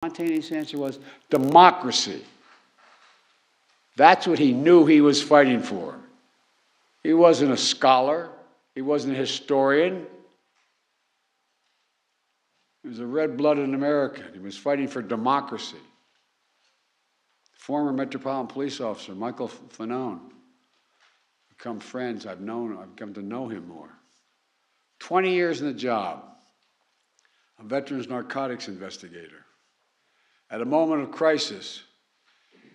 spontaneous answer was democracy. That's what he knew he was fighting for. He wasn't a scholar. He wasn't a historian. He was a red-blooded American. He was fighting for democracy. Former Metropolitan Police Officer Michael Fanone. Become friends. I've come to know him more. 20 years in the job. A veterans narcotics investigator. At a moment of crisis,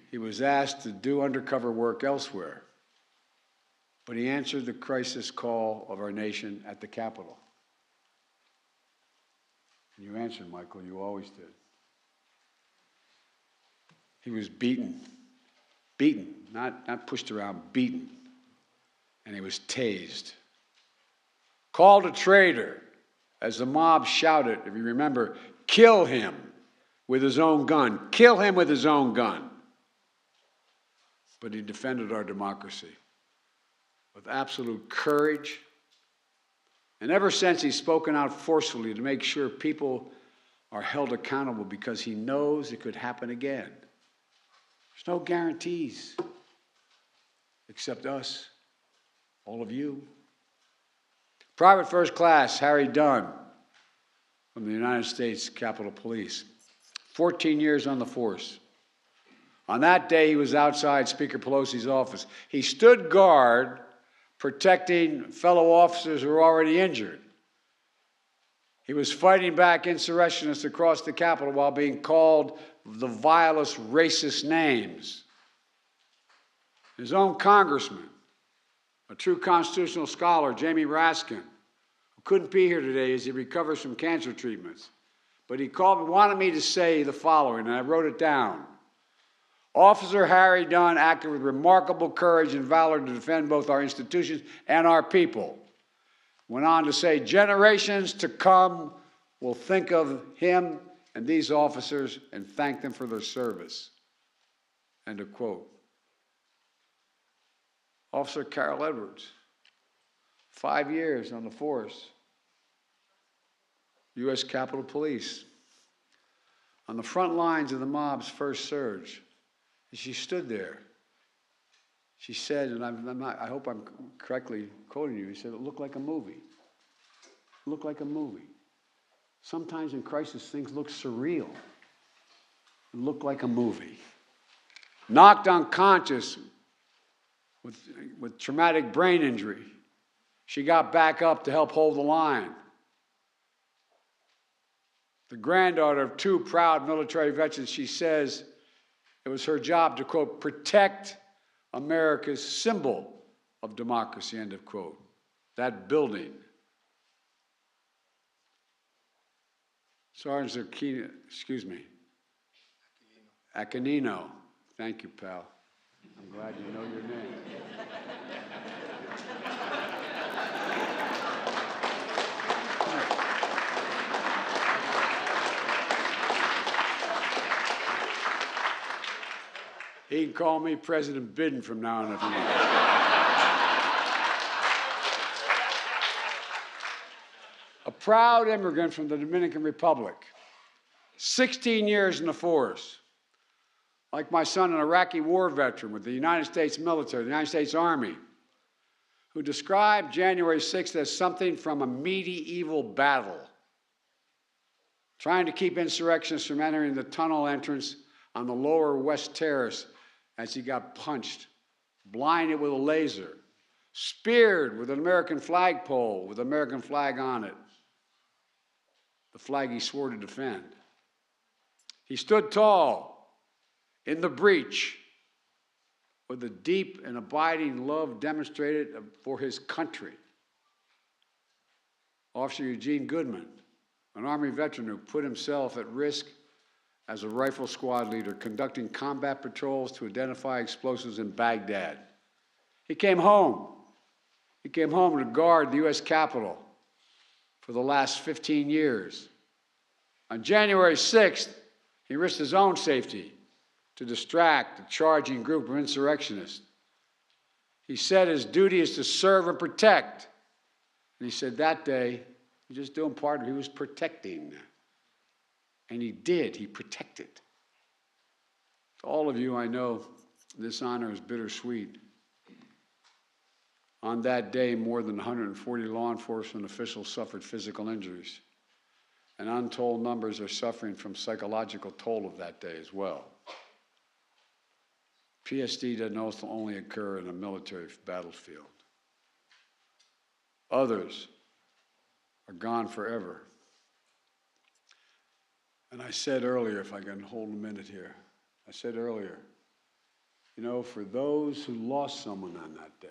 he was asked to do undercover work elsewhere, but he answered the crisis call of our nation at the Capitol. And you answered, Michael, you always did. He was beaten, not pushed around, beaten, and he was tased. Called a traitor as the mob shouted, if you remember, kill him with his own gun. Kill him with his own gun. But he defended our democracy with absolute courage. And ever since, he's spoken out forcefully to make sure people are held accountable because he knows it could happen again. There's no guarantees except us, all of you. Private First Class Harry Dunn from the United States Capitol Police. 14 years on the force. On that day, he was outside Speaker Pelosi's office. He stood guard protecting fellow officers who were already injured. He was fighting back insurrectionists across the Capitol while being called the vilest racist names. His own congressman, a true constitutional scholar, Jamie Raskin, who couldn't be here today as he recovers from cancer treatments, but he wanted me to say the following, and I wrote it down. Officer Harry Dunn acted with remarkable courage and valor to defend both our institutions and our people. Went on to say, generations to come will think of him and these officers and thank them for their service. End of quote. Officer Carol Edwards, 5 years on the force. U.S. Capitol Police. On the front lines of the mob's first surge. And she stood there. She said, and I hope I'm correctly quoting you, he said, it looked like a movie. It looked like a movie. Sometimes in crisis, things look surreal. It looked like a movie. Knocked unconscious with traumatic brain injury. She got back up to help hold the line. The granddaughter of two proud military veterans, she says it was her job to, quote, protect America's symbol of democracy, end of quote. That building. Sergeant Aquino, Aquinino. Thank you, pal. I'm glad you know your name. He can call me President Biden from now on if he wants. A proud immigrant from the Dominican Republic, 16 years in the force. Like my son, an Iraqi war veteran with the United States military, the United States Army, who described January 6th as something from a medieval battle, trying to keep insurrectionists from entering the tunnel entrance on the lower West Terrace as he got punched, blinded with a laser, speared with an American flagpole with an American flag on it, the flag he swore to defend. He stood tall in the breach with a deep and abiding love demonstrated for his country. Officer Eugene Goodman, an Army veteran who put himself at risk as a rifle squad leader, conducting combat patrols to identify explosives in Baghdad. He came home. He came home to guard the U.S. Capitol for the last 15 years. On January 6th, he risked his own safety to distract a charging group of insurrectionists. He said his duty is to serve and protect. And he said that day, he was just doing part of it, he was protecting. And he did. He protected. To all of you, I know this honor is bittersweet. On that day, more than 140 law enforcement officials suffered physical injuries, and untold numbers are suffering from psychological toll of that day as well. PSD doesn't only occur in a military battlefield. Others are gone forever. And I said earlier, if I can hold a minute here, I said earlier, you know, for those who lost someone on that day,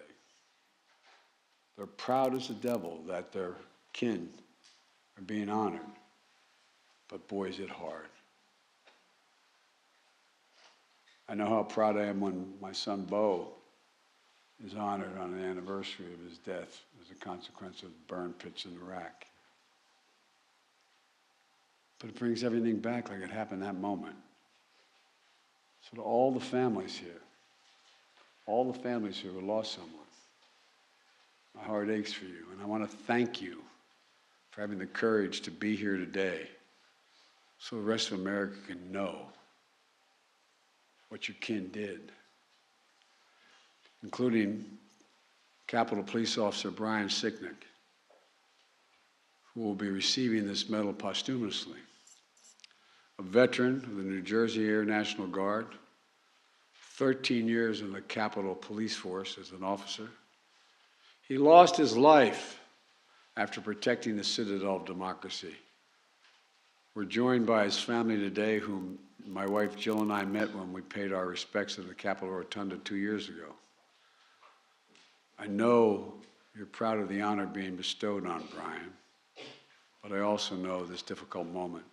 they're proud as the devil that their kin are being honored. But boy, is it hard. I know how proud I am when my son Bo is honored on the anniversary of his death as a consequence of burn pits in Iraq. But it brings everything back like it happened that moment. So to all the families here who lost someone, my heart aches for you, and I want to thank you for having the courage to be here today so the rest of America can know what your kin did, including Capitol Police Officer Brian Sicknick, who will be receiving this medal posthumously. A veteran of the New Jersey Air National Guard, 13 years in the Capitol Police Force as an officer. He lost his life after protecting the citadel of democracy. We're joined by his family today, whom my wife Jill and I met when we paid our respects at the Capitol Rotunda 2 years ago. I know you're proud of the honor being bestowed on Brian, but I also know this difficult moment,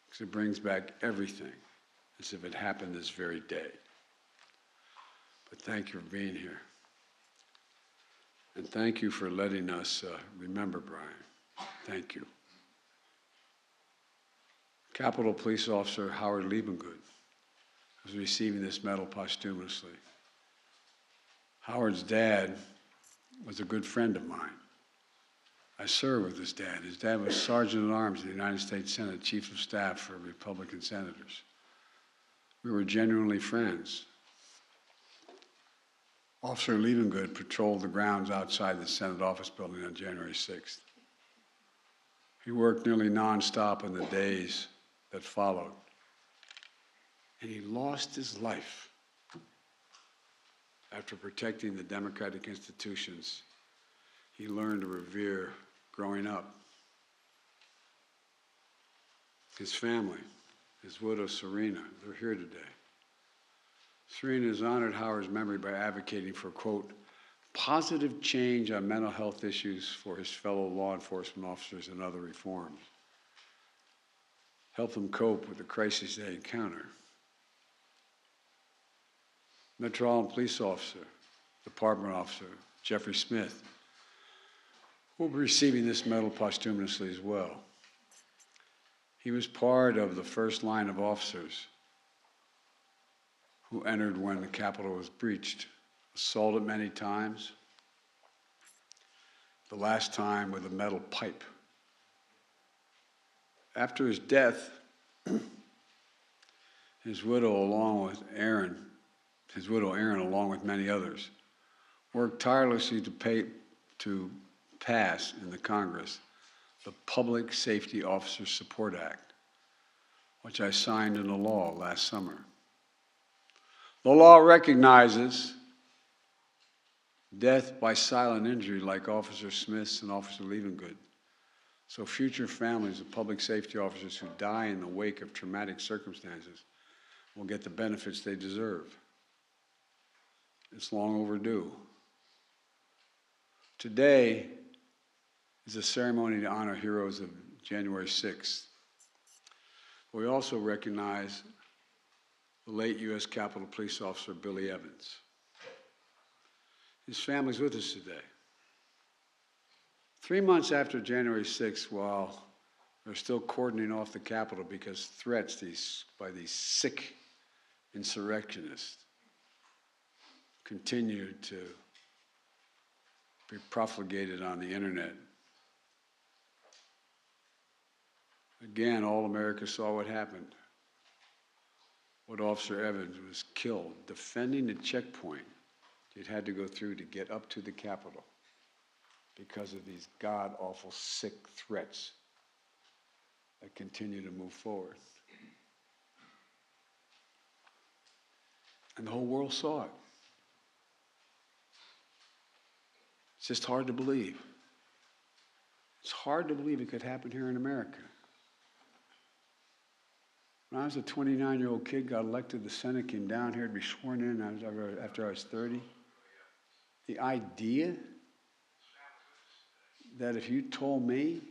because it brings back everything as if it happened this very day. But thank you for being here. And thank you for letting us remember Brian. Thank you. Capitol Police Officer Howard Liebengood is receiving this medal posthumously. Howard's dad was a good friend of mine. I served with his dad. His dad was Sergeant at Arms in the United States Senate, Chief of Staff for Republican senators. We were genuinely friends. Officer Liebengood patrolled the grounds outside the Senate office building on January 6th. He worked nearly nonstop in the days that followed, and he lost his life after protecting the democratic institutions he learned to revere growing up. His family, his widow Serena, they're here today. Serena has honored Howard's memory by advocating for, quote, positive change on mental health issues for his fellow law enforcement officers and other reforms. Help them cope with the crises they encounter. Metropolitan Police Officer, Department Officer Jeffrey Smith will be receiving this medal posthumously as well. He was part of the first line of officers who entered when the Capitol was breached, assaulted many times, the last time with a metal pipe. After his death, his widow Erin, along with many others, worked tirelessly to pass in the Congress the Public Safety Officer Support Act, which I signed into law last summer. The law recognizes death by silent injury like Officer Smith's and Officer Liebengood, so future families of public safety officers who die in the wake of traumatic circumstances will get the benefits they deserve. It's long overdue. Today is a ceremony to honor heroes of January 6th. We also recognize the late U.S. Capitol Police Officer Billy Evans. His family's with us today. 3 months after January 6th, while they're still cordoning off the Capitol because threats by these sick insurrectionists continued to be profligated on the internet, Again, all America saw what happened. What Officer Evans was killed defending the checkpoint he'd had to go through to get up to the Capitol because of these god-awful, sick threats that continue to move forward. And the whole world saw it. It's just hard to believe. It's hard to believe it could happen here in America. When I was a 29-year-old kid, got elected to the Senate, came down here to be sworn in after I was 30. The idea that if you told me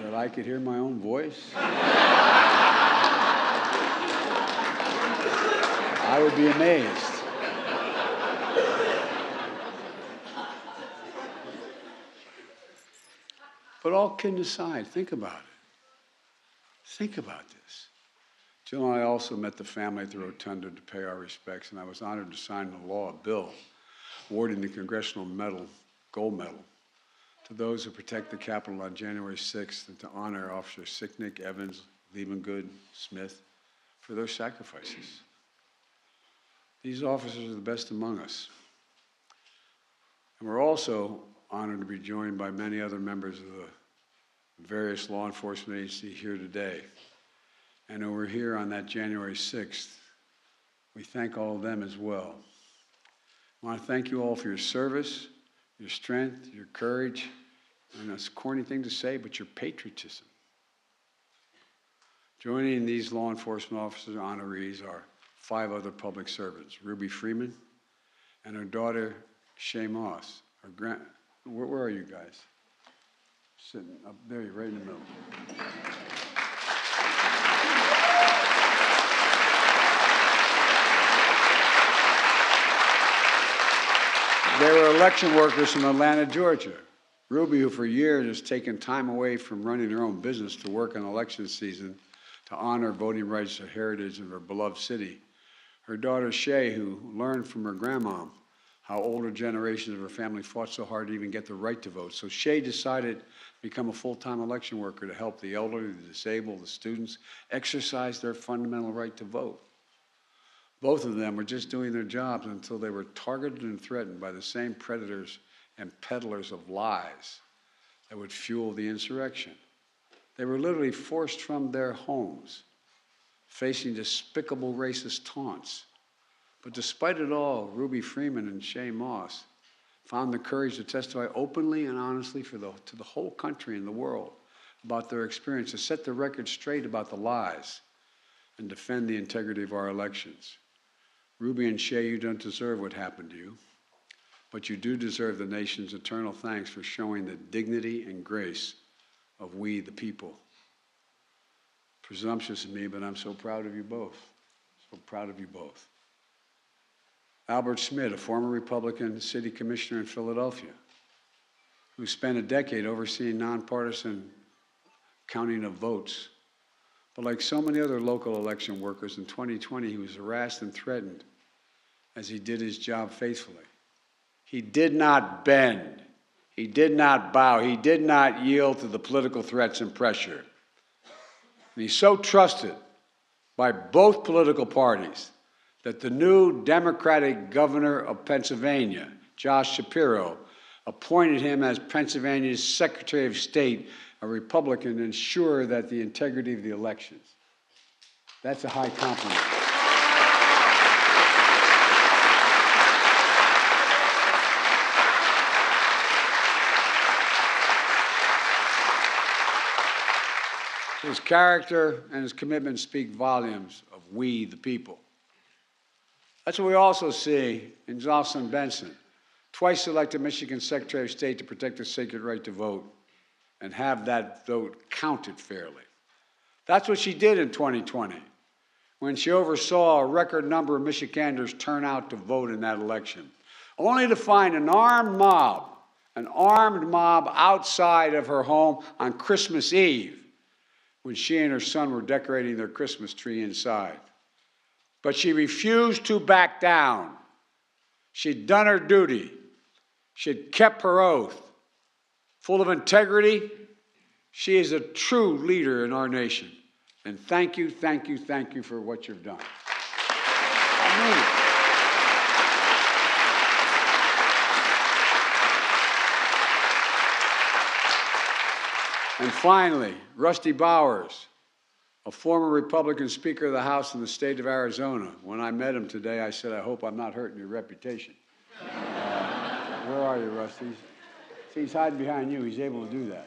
that I could hear my own voice, I would be amazed. But all kidding aside, think about it. Think about this. Jill and I also met the family at the Rotunda to pay our respects, and I was honored to sign into law a bill awarding the Congressional Medal, Gold Medal, to those who protect the Capitol on January 6th, and to honor Officers Sicknick, Evans, Liebengood, Smith for their sacrifices. These officers are the best among us. And we're also honored to be joined by many other members of the various law enforcement agencies here today. And who were here on that January 6th. We thank all of them as well. I want to thank you all for your service, your strength, your courage, and it's a corny thing to say, but your patriotism. Joining these law enforcement officers honorees are 5 other public servants: Ruby Freeman and her daughter, Shay Moss. Where are you guys? Sitting up there, you're right in the middle. They were election workers from Atlanta, Georgia. Ruby, who for years has taken time away from running her own business to work in election season to honor voting rights and heritage of her beloved city. Her daughter, Shay, who learned from her grandma how older generations of her family fought so hard to even get the right to vote. So Shay decided to become a full-time election worker to help the elderly, the disabled, the students exercise their fundamental right to vote. Both of them were just doing their jobs until they were targeted and threatened by the same predators and peddlers of lies that would fuel the insurrection. They were literally forced from their homes, facing despicable racist taunts. But despite it all, Ruby Freeman and Shay Moss found the courage to testify openly and honestly to the whole country and the world about their experience, to set the record straight about the lies and defend the integrity of our elections. Ruby and Shay, you don't deserve what happened to you, but you do deserve the nation's eternal thanks for showing the dignity and grace of we, the people. Presumptuous of me, but I'm so proud of you both. So proud of you both. Albert Schmidt, a former Republican city commissioner in Philadelphia, who spent a decade overseeing nonpartisan counting of votes. But like so many other local election workers, in 2020, he was harassed and threatened as he did his job faithfully. He did not bend. He did not bow. He did not yield to the political threats and pressure. And he's so trusted by both political parties that the new Democratic governor of Pennsylvania, Josh Shapiro, appointed him as Pennsylvania's Secretary of State, a Republican, to ensure that the integrity of the elections. That's a high compliment. His character and his commitment speak volumes of we, the people. That's what we also see in Jocelyn Benson, twice elected Michigan Secretary of State to protect the sacred right to vote and have that vote counted fairly. That's what she did in 2020, when she oversaw a record number of Michiganders turn out to vote in that election, only to find an armed mob outside of her home on Christmas Eve, when she and her son were decorating their Christmas tree inside. But she refused to back down. She'd done her duty. She'd kept her oath. full of integrity. She is a true leader in our nation. And thank you, thank you, thank you for what you've done. I mean it. And finally, Rusty Bowers, a former Republican Speaker of the House in the state of Arizona. When I met him today, I said, I hope I'm not hurting your reputation. Where are you, Rusty? See, he's hiding behind you. He's able to do that.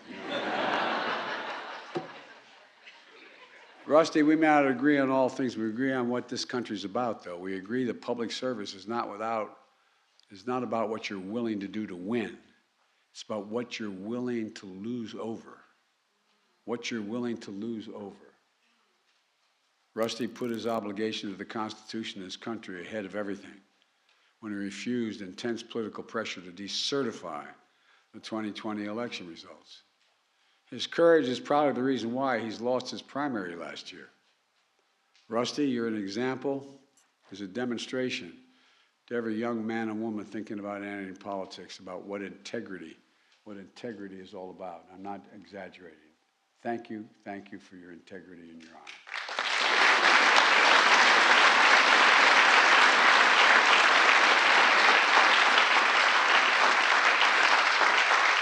Rusty, we may not agree on all things. We agree on what this country's about, though. We agree that public service is not about what you're willing to do to win. It's about what you're willing to lose over. What you're willing to lose over. Rusty put his obligation to the Constitution and his country ahead of everything when he refused intense political pressure to decertify the 2020 election results. His courage is probably the reason why he's lost his primary last year. Rusty, you're an example, is a demonstration to every young man and woman thinking about entering politics about what integrity is all about. I'm not exaggerating. Thank you for your integrity and your honor.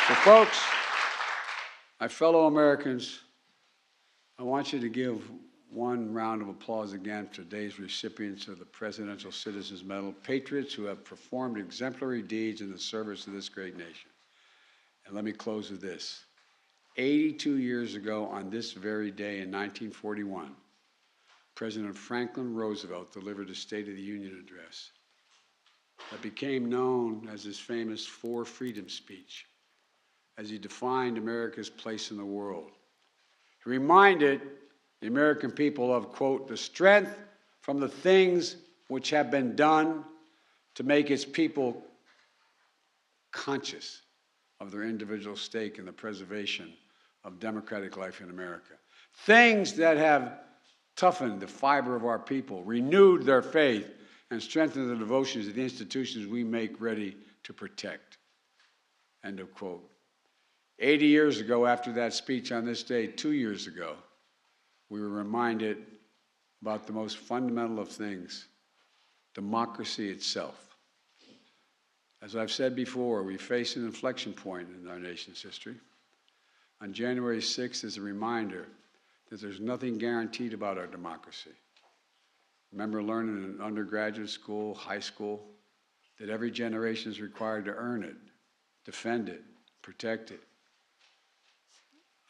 So folks, my fellow Americans, I want you to give one round of applause again for today's recipients of the Presidential Citizens Medal, patriots who have performed exemplary deeds in the service of this great nation. And let me close with this. 82 years ago on this very day in 1941, President Franklin Roosevelt delivered a State of the Union address that became known as his famous Four Freedoms speech, as he defined America's place in the world. He reminded the American people of, quote, the strength from the things which have been done to make its people conscious of their individual stake in the preservation of democratic life in America. Things that have toughened the fiber of our people, renewed their faith, and strengthened the devotions of the institutions we make ready to protect. End of quote. 80 years ago, after that speech on this day, 2 years ago, we were reminded about the most fundamental of things, democracy itself. As I've said before, we face an inflection point in our nation's history. On January 6th is a reminder that there's nothing guaranteed about our democracy. Remember learning in undergraduate school, high school, that every generation is required to earn it, defend it, protect it.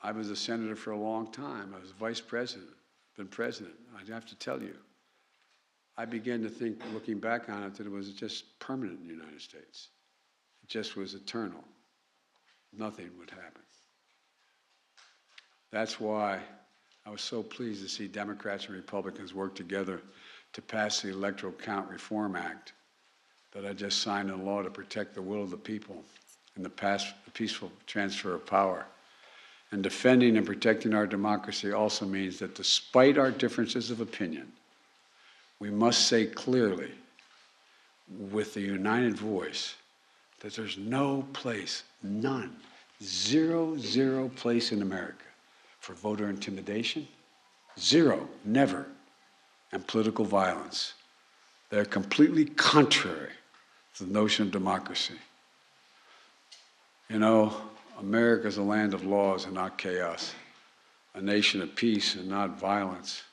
I was a senator for a long time. I was vice president, been president. I'd have to tell you, I began to think, looking back on it, that it was just permanent in the United States. It just was eternal. Nothing would happen. That's why I was so pleased to see Democrats and Republicans work together to pass the Electoral Count Reform Act that I just signed into law to protect the will of the people and the peaceful transfer of power. And defending and protecting our democracy also means that despite our differences of opinion, we must say clearly, with a united voice, that there's no place, none, zero place in America for voter intimidation, zero, never, and political violence. They're completely contrary to the notion of democracy. You know, America's a land of laws and not chaos, a nation of peace and not violence.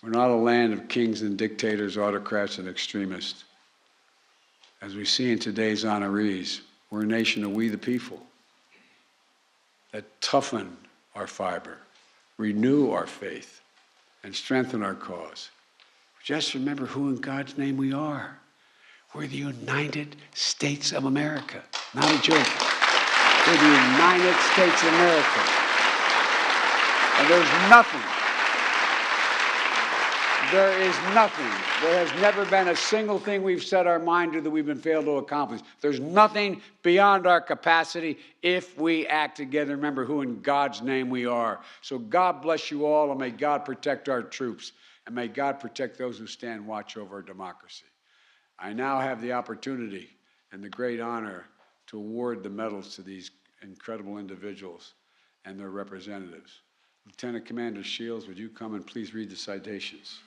We're not a land of kings and dictators, autocrats and extremists. As we see in today's honorees, we're a nation of we the people that toughen our fiber, renew our faith, and strengthen our cause. Just remember who in God's name we are. We're the United States of America. Not a joke. We're the United States of America. And there has never been a single thing we've set our mind to that we've been failed to accomplish. There's nothing beyond our capacity if we act together. Remember who in God's name we are. So God bless you all, and may God protect our troops, and may God protect those who stand watch over our democracy. I now have the opportunity and the great honor to award the medals to these incredible individuals and their representatives. Lieutenant Commander Shields, would you come and please read the citations?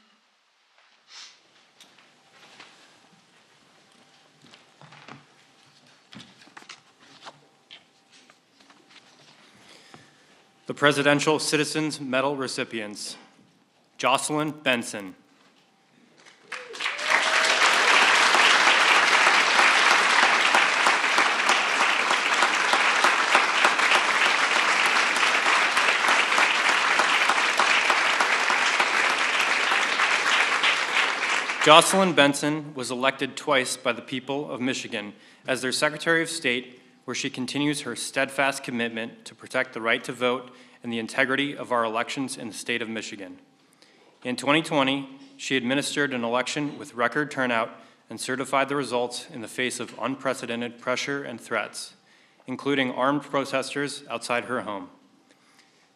The Presidential Citizens Medal recipients: Jocelyn Benson, Jocelyn Benson was elected twice by the people of Michigan as their Secretary of State, where she continues her steadfast commitment to protect the right to vote and the integrity of our elections in the state of Michigan. In 2020, she administered an election with record turnout and certified the results in the face of unprecedented pressure and threats, including armed protesters outside her home.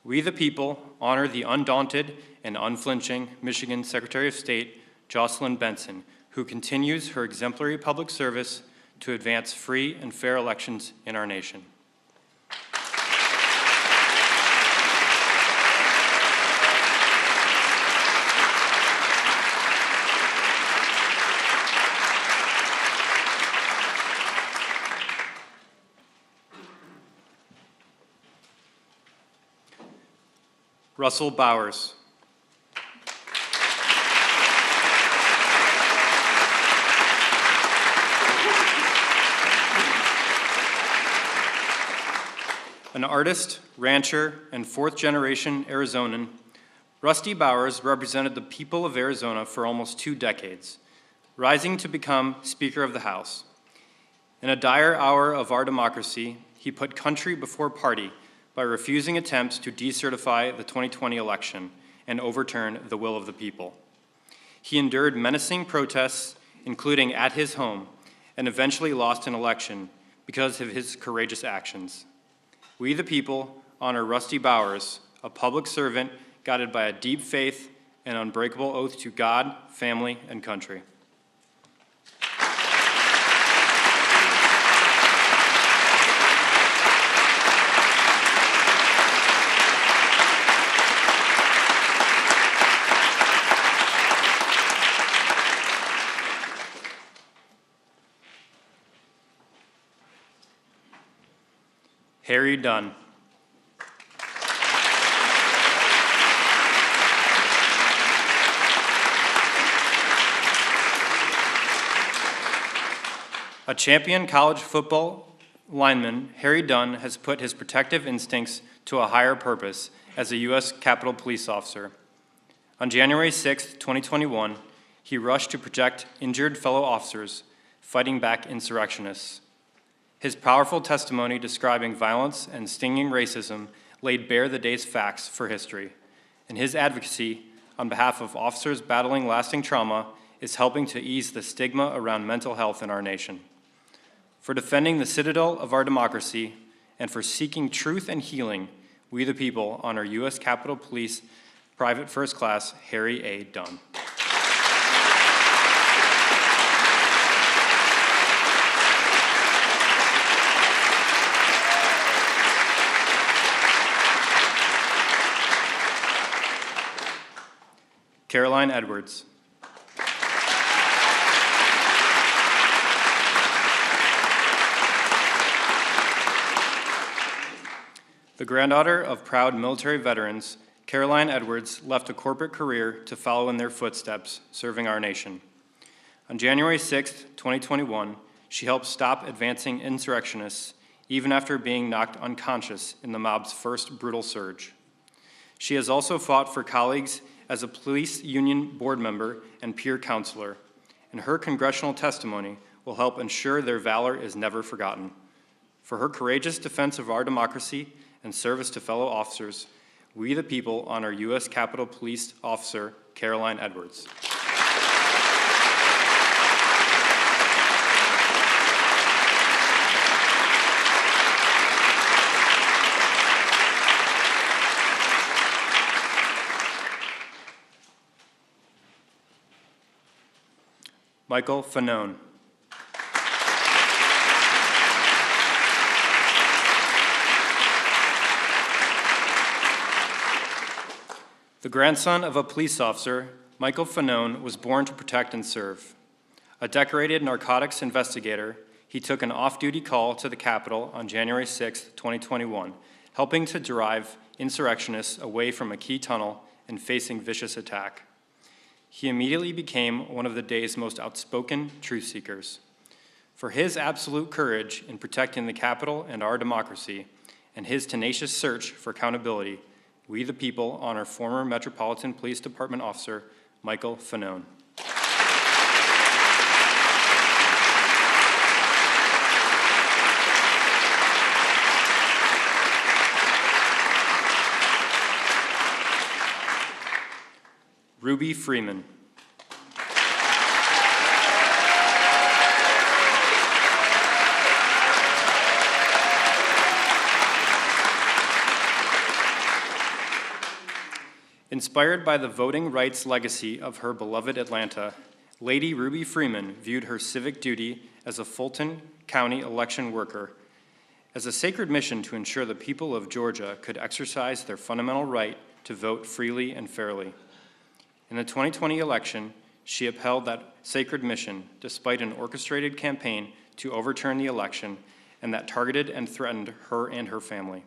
We, the people, honor the undaunted and unflinching Michigan Secretary of State, Jocelyn Benson, who continues her exemplary public service to advance free and fair elections in our nation. Russell Bowers. An artist, rancher, and fourth-generation Arizonan, Rusty Bowers represented the people of Arizona for almost 2 decades, rising to become Speaker of the House. In a dire hour of our democracy, he put country before party by refusing attempts to decertify the 2020 election and overturn the will of the people. He endured menacing protests, including at his home, and eventually lost an election because of his courageous actions. We, the people, honor Rusty Bowers, a public servant guided by a deep faith and unbreakable oath to God, family, and country. Harry Dunn. A champion college football lineman, Harry Dunn has put his protective instincts to a higher purpose as a U.S. Capitol Police officer. On January 6, 2021, he rushed to protect injured fellow officers fighting back insurrectionists. His powerful testimony describing violence and stinging racism laid bare the day's facts for history, and his advocacy on behalf of officers battling lasting trauma is helping to ease the stigma around mental health in our nation. For defending the citadel of our democracy and for seeking truth and healing, we the people honor U.S. Capitol Police Private First Class Harry A. Dunn. Caroline Edwards. The granddaughter of proud military veterans, Caroline Edwards left a corporate career to follow in their footsteps, serving our nation. On January 6, 2021, she helped stop advancing insurrectionists, even after being knocked unconscious in the mob's first brutal surge. She has also fought for colleagues as a police union board member and peer counselor, and her congressional testimony will help ensure their valor is never forgotten. For her courageous defense of our democracy and service to fellow officers, we the people honor U.S. Capitol Police Officer Caroline Edwards. Michael Fanone. The grandson of a police officer, Michael Fanone was born to protect and serve. A decorated narcotics investigator, he took an off-duty call to the Capitol on January 6, 2021, helping to drive insurrectionists away from a key tunnel and facing vicious attack. He immediately became one of the day's most outspoken truth seekers. For his absolute courage in protecting the Capitol and our democracy, and his tenacious search for accountability, we the people honor former Metropolitan Police Department officer Michael Fanone. Ruby Freeman. Inspired by the voting rights legacy of her beloved Atlanta, Lady Ruby Freeman viewed her civic duty as a Fulton County election worker as a sacred mission to ensure the people of Georgia could exercise their fundamental right to vote freely and fairly. In the 2020 election, she upheld that sacred mission despite an orchestrated campaign to overturn the election and that targeted and threatened her and her family.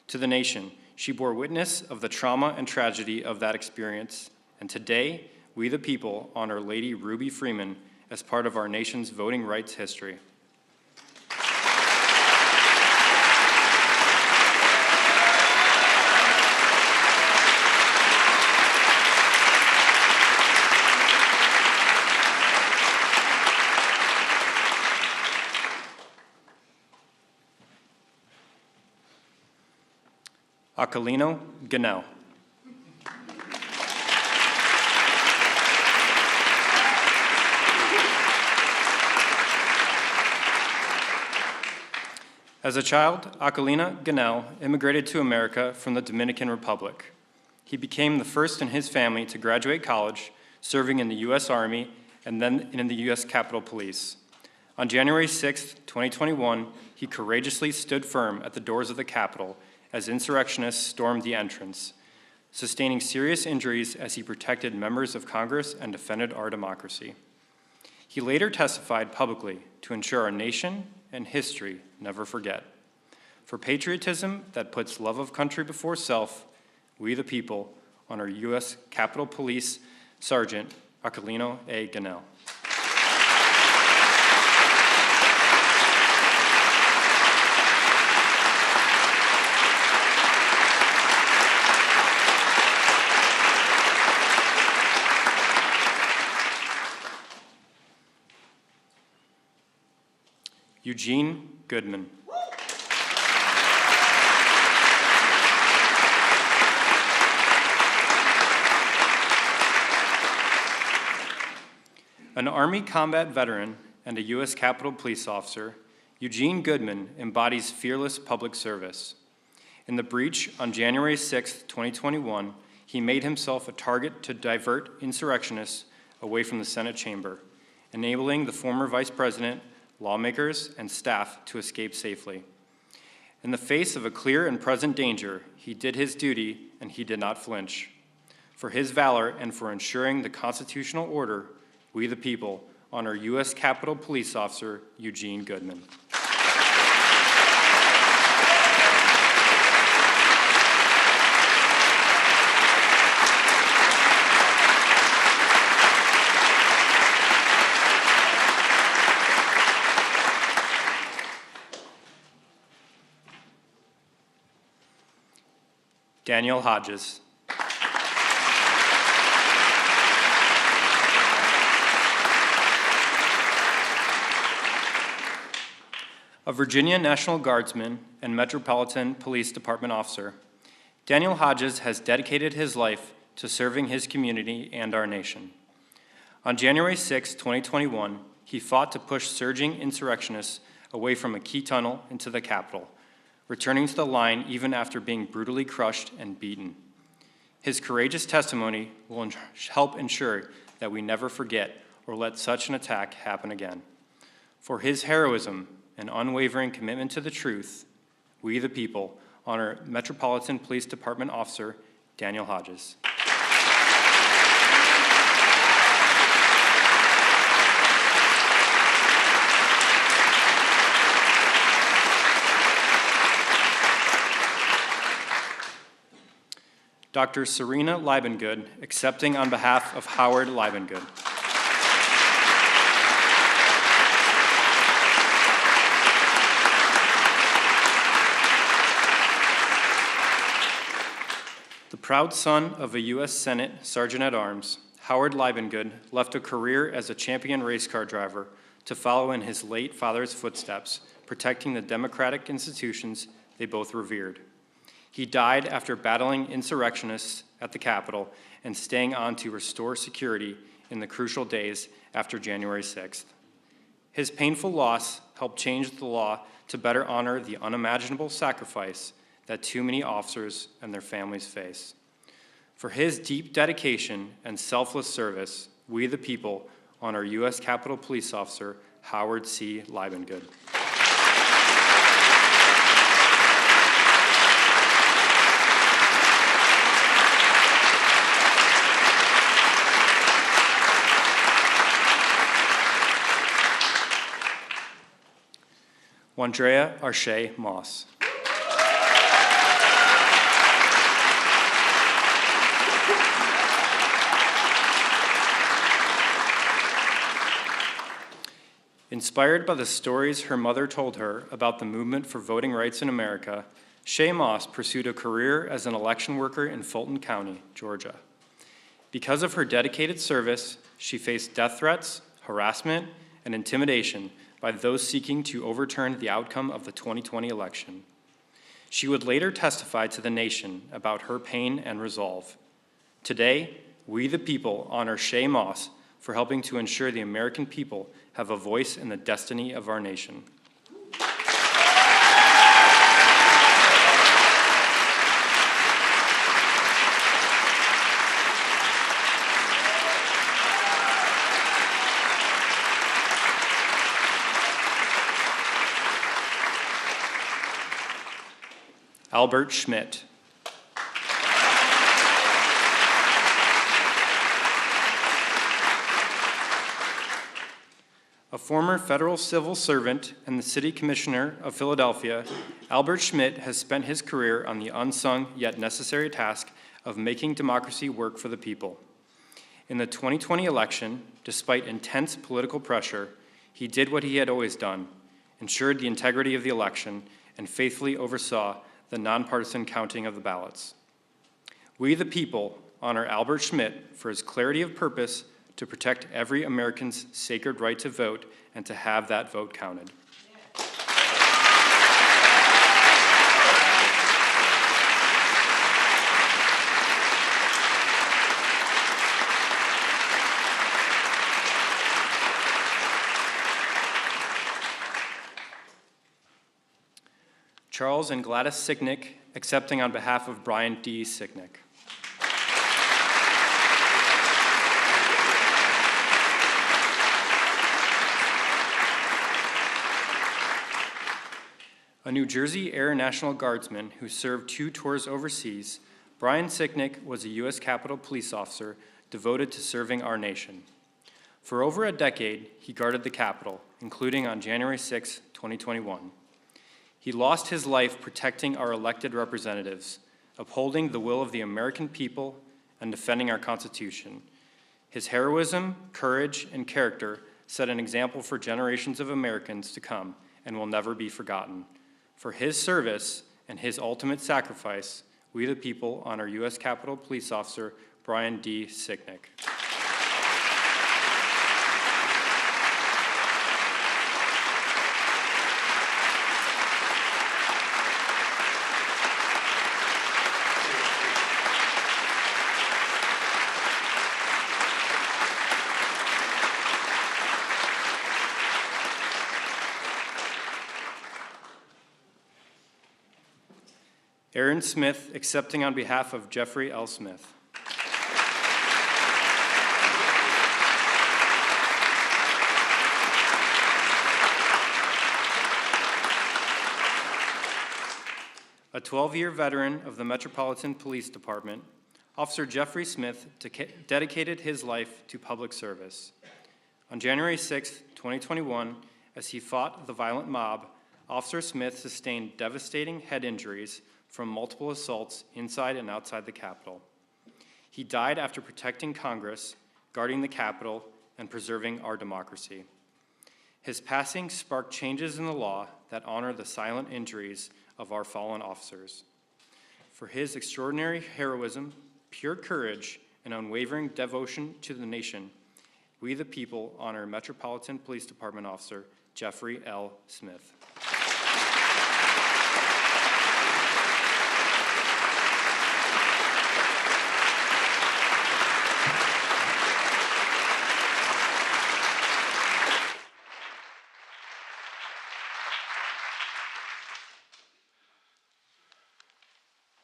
To the nation, she bore witness of the trauma and tragedy of that experience, and today, we the people honor Lady Ruby Freeman as part of our nation's voting rights history. Aquilino Ganell. As a child, Aquilino Ganell immigrated to America from the Dominican Republic. He became the first in his family to graduate college, serving in the U.S. Army and then in the U.S. Capitol Police. On January 6, 2021, he courageously stood firm at the doors of the Capitol as insurrectionists stormed the entrance, sustaining serious injuries as he protected members of Congress and defended our democracy. He later testified publicly to ensure our nation and history never forget. For patriotism that puts love of country before self, we the people honor U.S. Capitol Police Sergeant Aquilino A. Ganell. Eugene Goodman. An Army combat veteran and a U.S. Capitol Police officer, Eugene Goodman embodies fearless public service. In the breach on January 6, 2021, he made himself a target to divert insurrectionists away from the Senate chamber, enabling the former vice president, lawmakers, and staff to escape safely. In the face of a clear and present danger, he did his duty and he did not flinch. For his valor and for ensuring the constitutional order, we the people honor U.S. Capitol Police Officer Eugene Goodman. Daniel Hodges. A Virginia National Guardsman and Metropolitan Police Department officer, Daniel Hodges has dedicated his life to serving his community and our nation. On January 6, 2021, he fought to push surging insurrectionists away from a key tunnel into the Capitol, returning to the line even after being brutally crushed and beaten. His courageous testimony will help ensure that we never forget or let such an attack happen again. For his heroism and unwavering commitment to the truth, we the people honor Metropolitan Police Department Officer Daniel Hodges. Dr. Serena Liebengood, accepting on behalf of Howard Liebengood. The proud son of a U.S. Senate Sergeant-at-Arms, Howard Liebengood left a career as a champion race car driver to follow in his late father's footsteps, protecting the democratic institutions they both revered. He died after battling insurrectionists at the Capitol and staying on to restore security in the crucial days after January 6th. His painful loss helped change the law to better honor the unimaginable sacrifice that too many officers and their families face. For his deep dedication and selfless service, we the people honor U.S. Capitol Police Officer Howard C. Liebengood. Wandrea Arche Moss. Inspired by the stories her mother told her about the movement for voting rights in America, Shay Moss pursued a career as an election worker in Fulton County, Georgia. Because of her dedicated service, she faced death threats, harassment, and intimidation by those seeking to overturn the outcome of the 2020 election. She would later testify to the nation about her pain and resolve. Today, we the people honor Shay Moss for helping to ensure the American people have a voice in the destiny of our nation. Albert Schmidt. A former federal civil servant and the city commissioner of Philadelphia, Albert Schmidt has spent his career on the unsung yet necessary task of making democracy work for the people. In the 2020 election, despite intense political pressure, he did what he had always done, ensured the integrity of the election, and faithfully oversaw the nonpartisan counting of the ballots. We the people honor Albert Schmidt for his clarity of purpose to protect every American's sacred right to vote and to have that vote counted. Charles and Gladys Sicknick, accepting on behalf of Brian D. Sicknick. A New Jersey Air National Guardsman who served 2 tours overseas, Brian Sicknick was a U.S. Capitol Police officer devoted to serving our nation. For over a decade, he guarded the Capitol, including on January 6, 2021. He lost his life protecting our elected representatives, upholding the will of the American people, and defending our Constitution. His heroism, courage, and character set an example for generations of Americans to come and will never be forgotten. For his service and his ultimate sacrifice, we the people honor U.S. Capitol Police Officer Brian D. Sicknick. Aaron Smith, accepting on behalf of Jeffrey L. Smith. A 12-year veteran of the Metropolitan Police Department, Officer Jeffrey Smith dedicated his life to public service. On January 6, 2021, as he fought the violent mob, Officer Smith sustained devastating head injuries from multiple assaults inside and outside the Capitol. He died after protecting Congress, guarding the Capitol, and preserving our democracy. His passing sparked changes in the law that honor the silent injuries of our fallen officers. For his extraordinary heroism, pure courage, and unwavering devotion to the nation, we the people honor Metropolitan Police Department Officer Jeffrey L. Smith.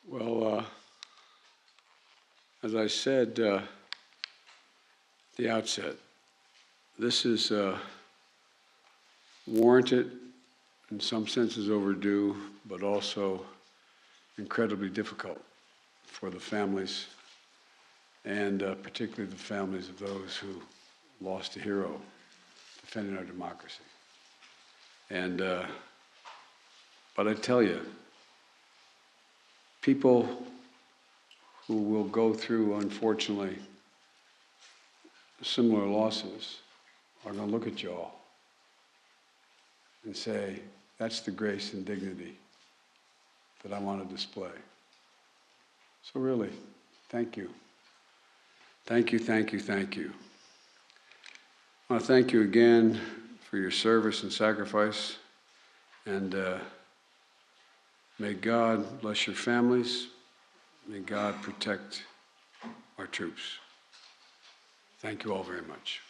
Well, as I said at the outset, this is warranted, in some senses overdue, but also incredibly difficult for the families, and particularly the families of those who lost a hero defending our democracy. And, but I tell you, people who will go through, unfortunately, similar losses are going to look at y'all and say, that's the grace and dignity that I want to display. So really, thank you. Thank you, thank you, thank you. I want to thank you again for your service and sacrifice, and may God bless your families. May God protect our troops. Thank you all very much.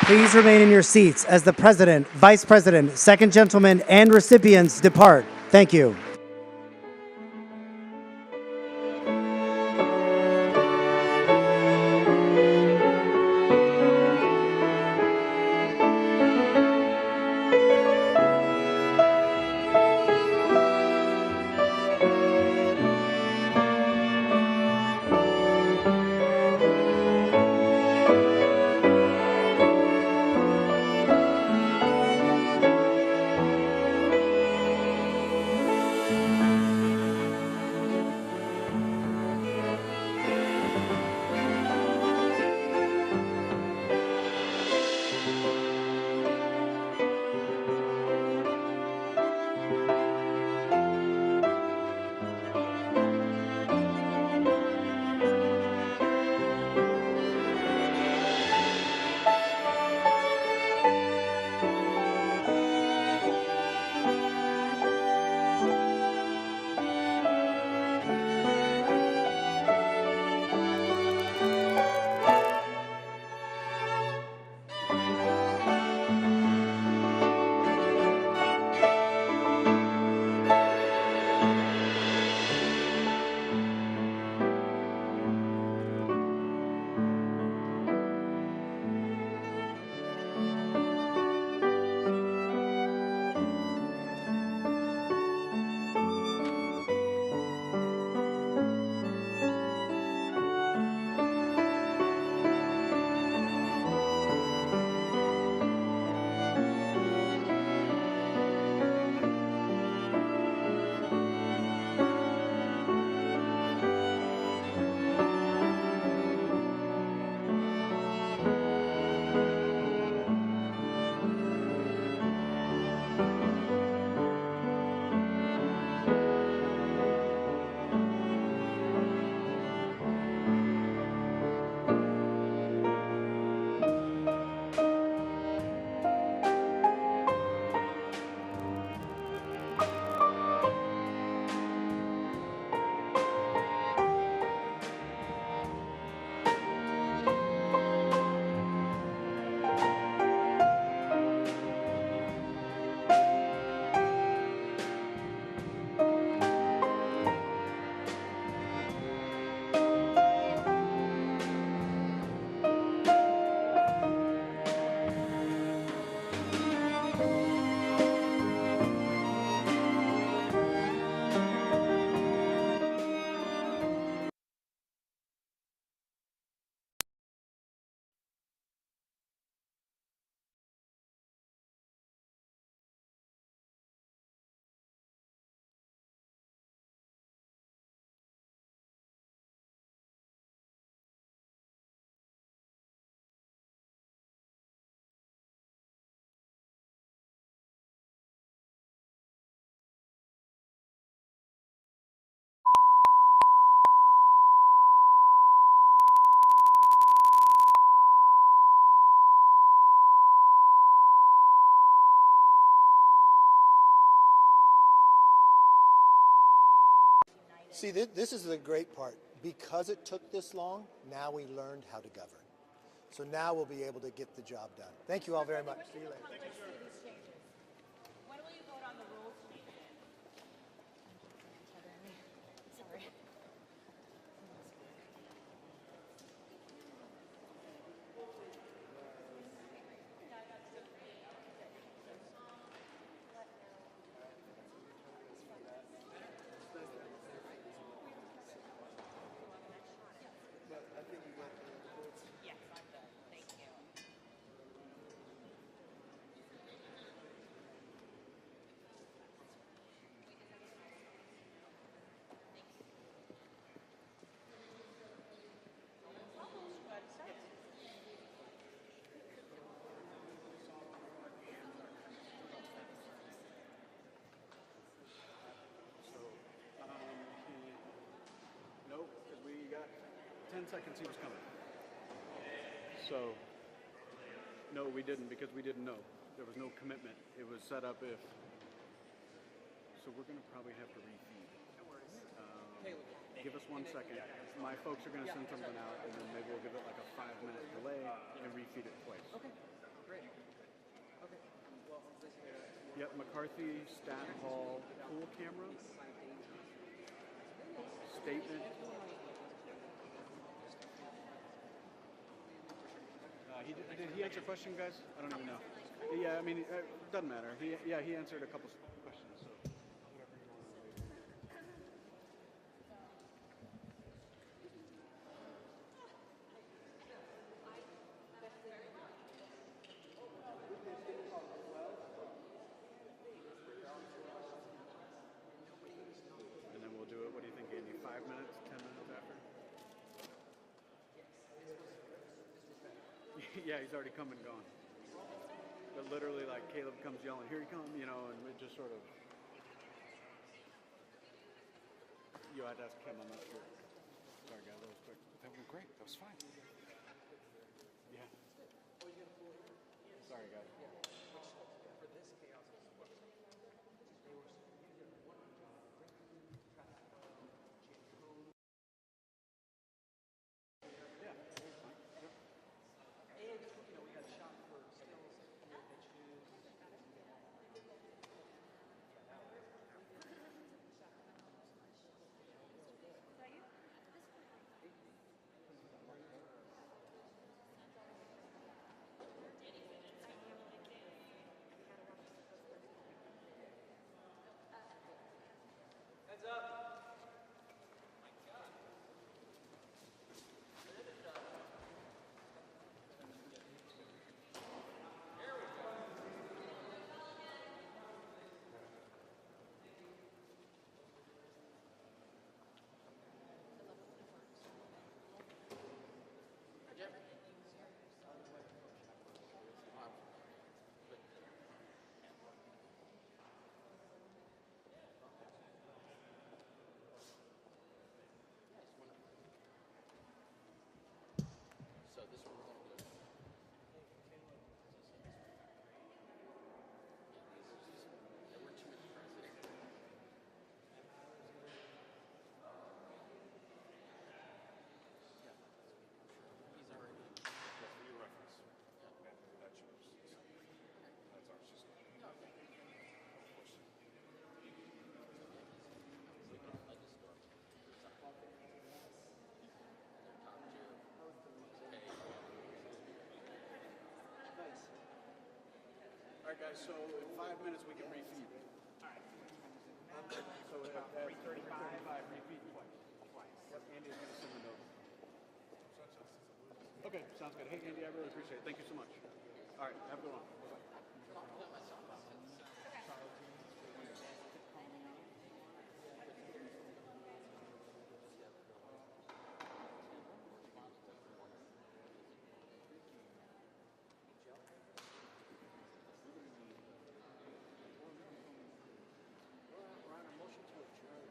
Please remain in your seats as the President, Vice President, Second Gentleman, and recipients depart. Thank you. See, this is the great part. Because it took this long, now we learned how to govern. So now we'll be able to get the job done. Thank you all very much. See you later. When will you vote on the rules changes? Sorry. Yes, I'm done. Thank you. Nope, because we got 10 seconds he was coming. So, no, we didn't because we didn't know. There was no commitment. It was set up if. So we're going to probably have to refeed. No worries. Give us 1 second. My folks are going to send something out, and then maybe we'll give it like a 5-minute delay and refeed it twice. Okay, great. Okay. Well, Yep, McCarthy, Stat Hall, pool camera, statement. Did he answer a question, guys? I don't even know. Yeah, I mean, it doesn't matter. He answered a couple questions. So. And then we'll do it, what do you think, Andy, 5 minutes, 10 minutes after? Yeah, he's already come and gone. But literally, like, Caleb comes yelling, here he comes, you know, and it just sort of... You had to ask him, I'm not sure. Sorry, guys, that was quick. That went great. That was fine. Yeah. Sorry, guys. for this chaos is what they were and you know we got shot for stills and shoes. Heads up. So this is what we're going to do. There were too many presidents. He's already. Just for your reference. Yeah. That's yours. That's ours. Just. No, okay. Of course. Like a storm. Top two. Okay. Nice. All right, guys, so in 5 minutes we can refeed. All right. So at 3:35, refeed twice. Yep, Andy's going to send a note. Okay, sounds good. Hey, Andy, I really appreciate it. Thank you so much. All right, have a good one. Bye-bye. We're on a motion to adjourn.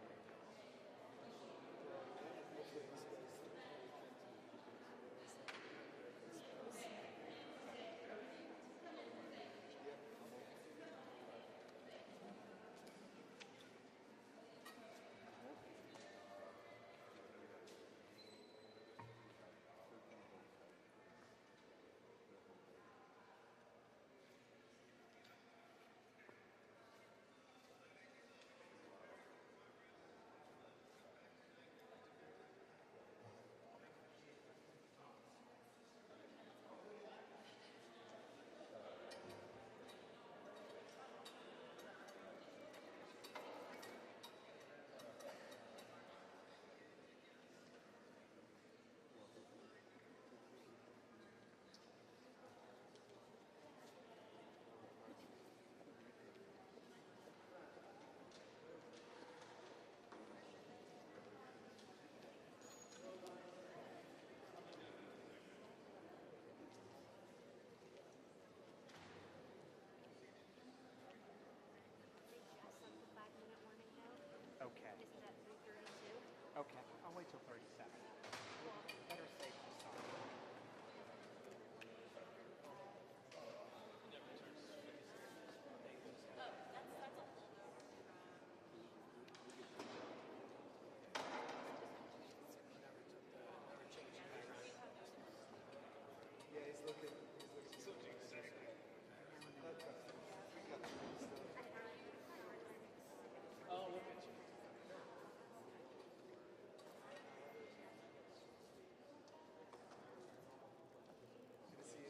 Okay, I'll wait till 37. Better safe than sorry.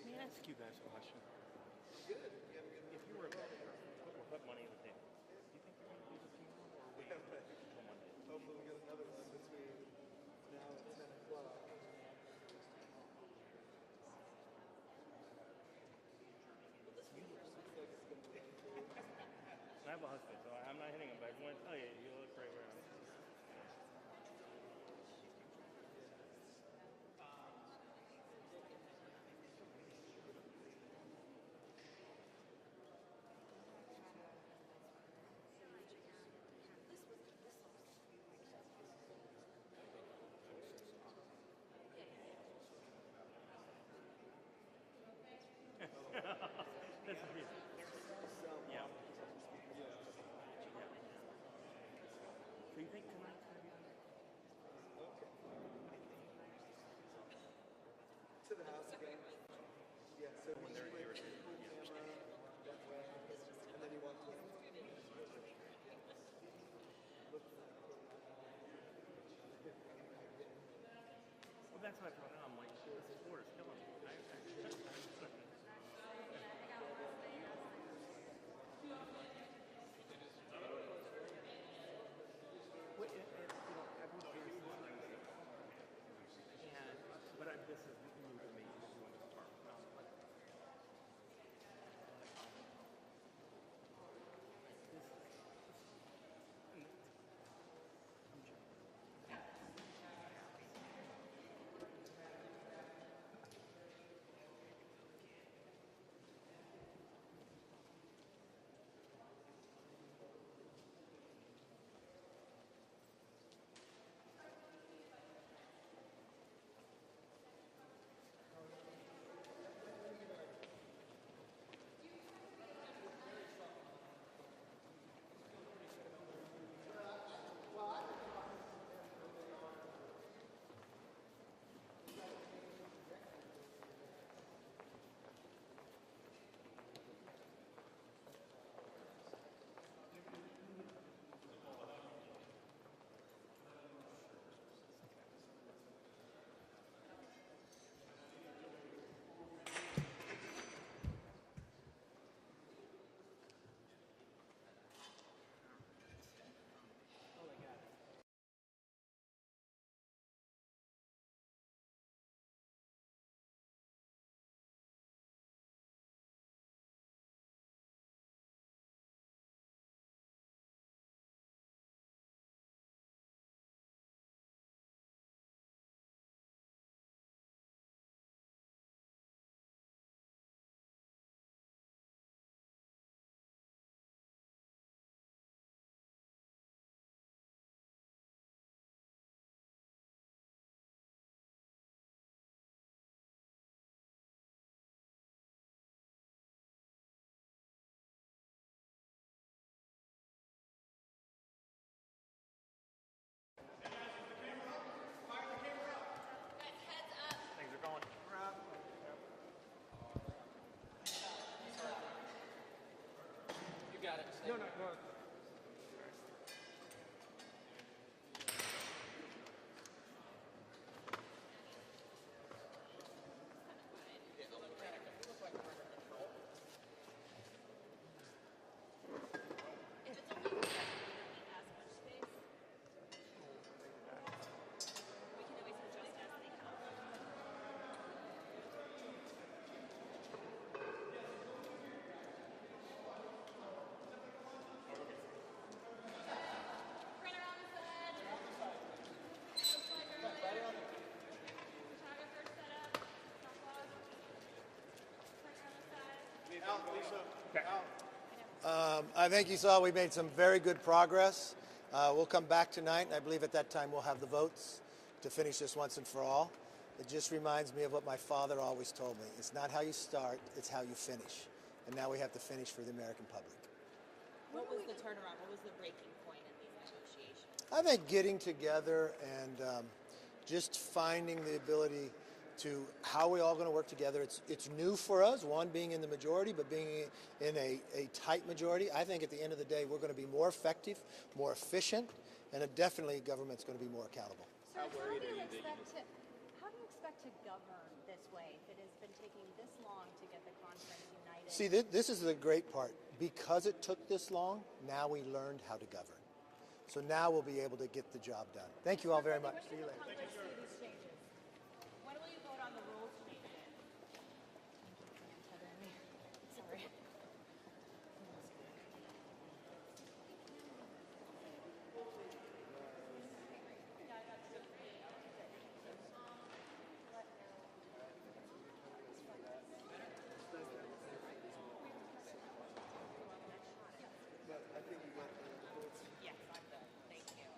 Let me ask you guys a question. Good. If you were put money in the table, do you think you're going to do the funeral or wait until Monday? Hopefully we get another one between now and 10 o'clock. I have a husband, so I'm not hitting him, but I want to tell you, you look great right now. That's the reason. Yeah. So you think tonight's going to be on there? Okay. To the house again. Yeah, so when they're here, camera, that way, and then you want to look for that. Well, that's what I thought. I'm like, this sport is killing me. Well, everyone here is and but this is new to me. Doing this part. Things are going. You got it. No. If it's only 1 second, we don't need as much space. We can always adjust as they come. Printer on the side. Looks like earlier. Photographer set up. Stopwatch. Printer on the side. Out, Lisa. Out. I think you saw we made some very good progress. We'll come back tonight, and I believe at that time we'll have the votes to finish this once and for all. It just reminds me of what my father always told me. It's not how you start, it's how you finish. And now we have to finish for the American public. What was the turnaround? What was the breaking point in these negotiations? I think getting together and just finding the ability to how we all going to work together. It's new for us, one being in the majority, but being in a tight majority. I think at the end of the day, we're going to be more effective, more efficient, and definitely government's going to be more accountable. So how do you expect to govern this way if it has been taking this long to get the conference united? See, this is the great part. Because it took this long, now we learned how to govern. So now we'll be able to get the job done. Thank you all very much. See you later. When will you vote on the rules changes? Sorry. Yes, I'm done. Thank you.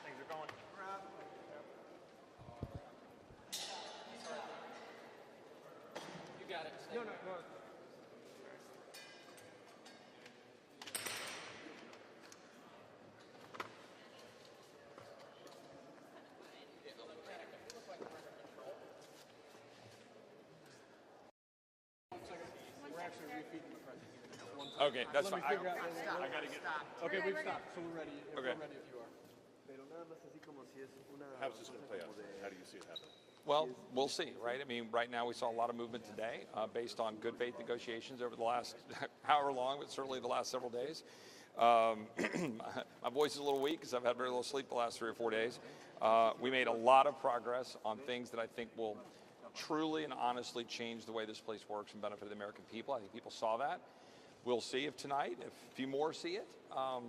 Things are going. You got it. No. We're actually refeeding the president. Okay, that's fine. Let me figure out where I gotta get. Okay, we've stopped, so we're ready. We're Okay. ready if you are. Pero nada más así como si es una How's this going to play out? como de- How do you see it happening? Well, we'll see, right? I mean, right now we saw a lot of movement today based on good faith negotiations over the last however long, but certainly the last several days. My voice is a little weak because I've had very little sleep the last 3 or 4 days. We made a lot of progress on things that I think will truly and honestly change the way this place works and benefit the American people. I think people saw that. We'll see if tonight, if a few more see it.